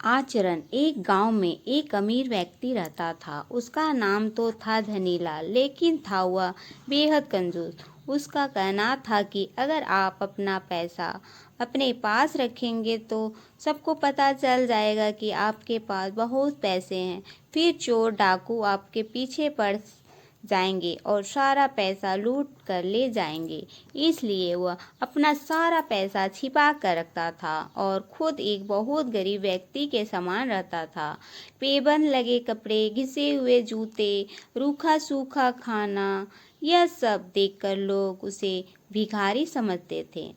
आचरण। एक गांव में एक अमीर व्यक्ति रहता था। उसका नाम तो था धनीलाल, लेकिन था वह बेहद कंजूस। उसका कहना था कि अगर आप अपना पैसा अपने पास रखेंगे तो सबको पता चल जाएगा कि आपके पास बहुत पैसे हैं। फिर चोर डाकू आपके पीछे पड़ जाएंगे और सारा पैसा लूट कर ले जाएंगे। इसलिए वह अपना सारा पैसा छिपा कर रखता था और खुद एक बहुत गरीब व्यक्ति के समान रहता था। पेबंद लगे कपड़े, घिसे हुए जूते, रूखा सूखा खाना, यह सब देखकर लोग उसे भिखारी समझते थे।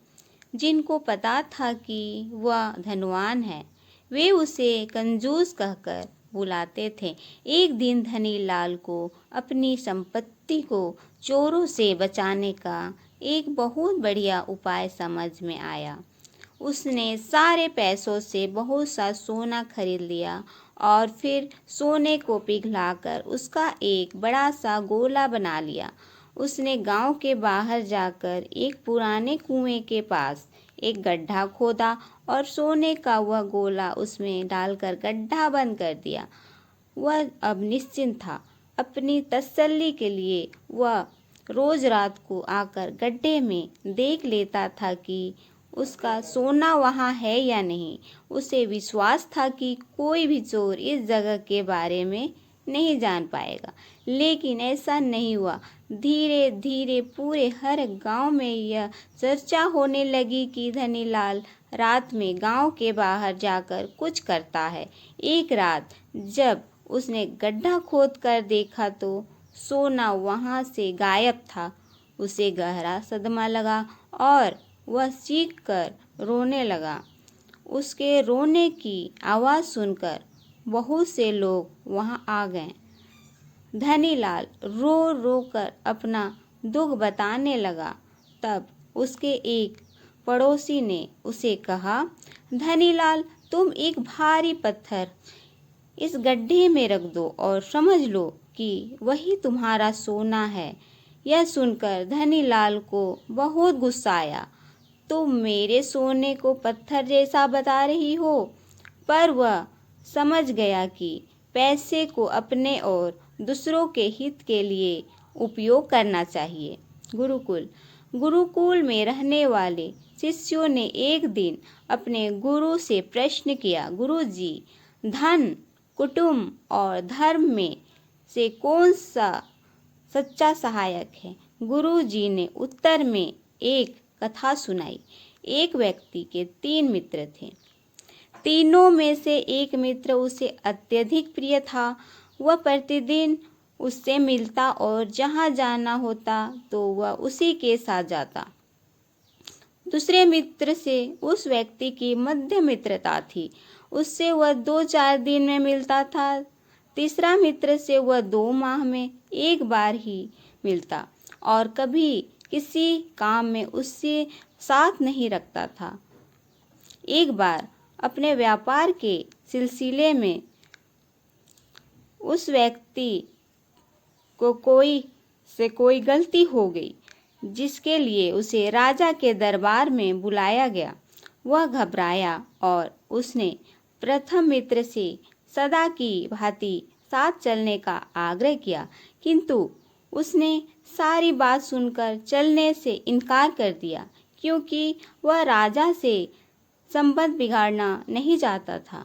जिनको पता था कि वह धनवान है, वे उसे कंजूस कहकर बुलाते थे। एक दिन धनीलाल को अपनी संपत्ति को चोरों से बचाने का एक बहुत बढ़िया उपाय समझ में आया। उसने सारे पैसों से बहुत सा सोना खरीद लिया और फिर सोने को पिघलाकर उसका एक बड़ा सा गोला बना लिया। उसने गांव के बाहर जाकर एक पुराने कुएं के पास एक गड्ढा खोदा और सोने का वह गोला उसमें डालकर गड्ढा बंद कर दिया। वह अब निश्चिंत था। अपनी तसल्ली के लिए वह रोज रात को आकर गड्ढे में देख लेता था कि उसका सोना वहाँ है या नहीं। उसे विश्वास था कि कोई भी चोर इस जगह के बारे में नहीं जान पाएगा, लेकिन ऐसा नहीं हुआ। धीरे धीरे पूरे हर गांव में यह चर्चा होने लगी कि धनीलाल रात में गांव के बाहर जाकर कुछ करता है। एक रात जब उसने गड्ढा खोद कर देखा तो सोना वहां से गायब था। उसे गहरा सदमा लगा और वह चीख कर रोने लगा। उसके रोने की आवाज़ सुनकर बहुत से लोग वहां आ गए। धनीलाल रो रो कर अपना दुख बताने लगा। तब उसके एक पड़ोसी ने उसे कहा, धनीलाल, तुम एक भारी पत्थर इस गड्ढे में रख दो और समझ लो कि वही तुम्हारा सोना है। यह सुनकर धनीलाल को बहुत गुस्सा आया। तुम मेरे सोने को पत्थर जैसा बता रही हो। पर वह समझ गया कि पैसे को अपने और दूसरों के हित के लिए उपयोग करना चाहिए। गुरुकुल में रहने वाले शिष्यों ने एक दिन अपने गुरु से प्रश्न किया, गुरुजी, धन, कुटुंब और धर्म में से कौन सा सच्चा सहायक है? गुरुजी ने उत्तर में एक कथा सुनाई। एक व्यक्ति के 3 मित्र थे। तीनों में से एक मित्र उसे अत्यधिक प्रिय था। वह प्रतिदिन उससे मिलता और जहाँ जाना होता तो वह उसी के साथ जाता। दूसरे मित्र से उस व्यक्ति की मध्य मित्रता थी। उससे वह 2-4 दिन में मिलता था। तीसरा मित्र से वह 2 माह में एक बार ही मिलता और कभी किसी काम में उससे साथ नहीं रखता था। एक बार अपने व्यापार के सिलसिले में उस व्यक्ति को कोई गलती हो गई, जिसके लिए उसे राजा के दरबार में बुलाया गया। वह घबराया और उसने प्रथम मित्र से सदा की भांति साथ चलने का आग्रह किया, किंतु उसने सारी बात सुनकर चलने से इनकार कर दिया, क्योंकि वह राजा से संबंध बिगाड़ना नहीं चाहता था।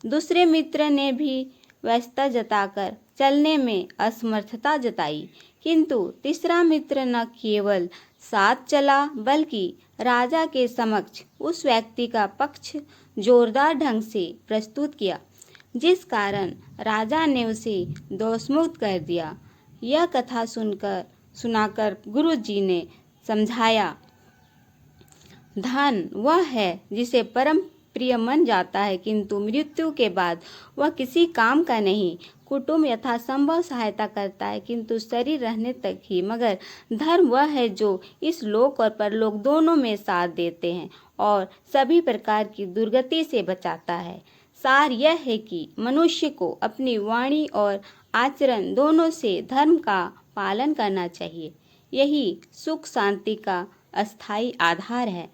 दूसरे मित्र ने भी व्यस्तता जताकर चलने में असमर्थता जताई, किंतु तीसरा मित्र न केवल साथ चला बल्कि राजा के समक्ष उस व्यक्ति का पक्ष जोरदार ढंग से प्रस्तुत किया, जिस कारण राजा ने उसे दोषमुक्त कर दिया। यह कथा सुनाकर गुरुजी ने समझाया, धन वह है जिसे परम प्रिय मन जाता है, किंतु मृत्यु के बाद वह किसी काम का नहीं। कुटुंब यथासंभव सहायता करता है, किंतु शरीर रहने तक ही। मगर धर्म वह है जो इस लोक और परलोक दोनों में साथ देते हैं और सभी प्रकार की दुर्गति से बचाता है। सार यह है कि मनुष्य को अपनी वाणी और आचरण दोनों से धर्म का पालन करना चाहिए। यही सुख शांति का अस्थायी आधार है।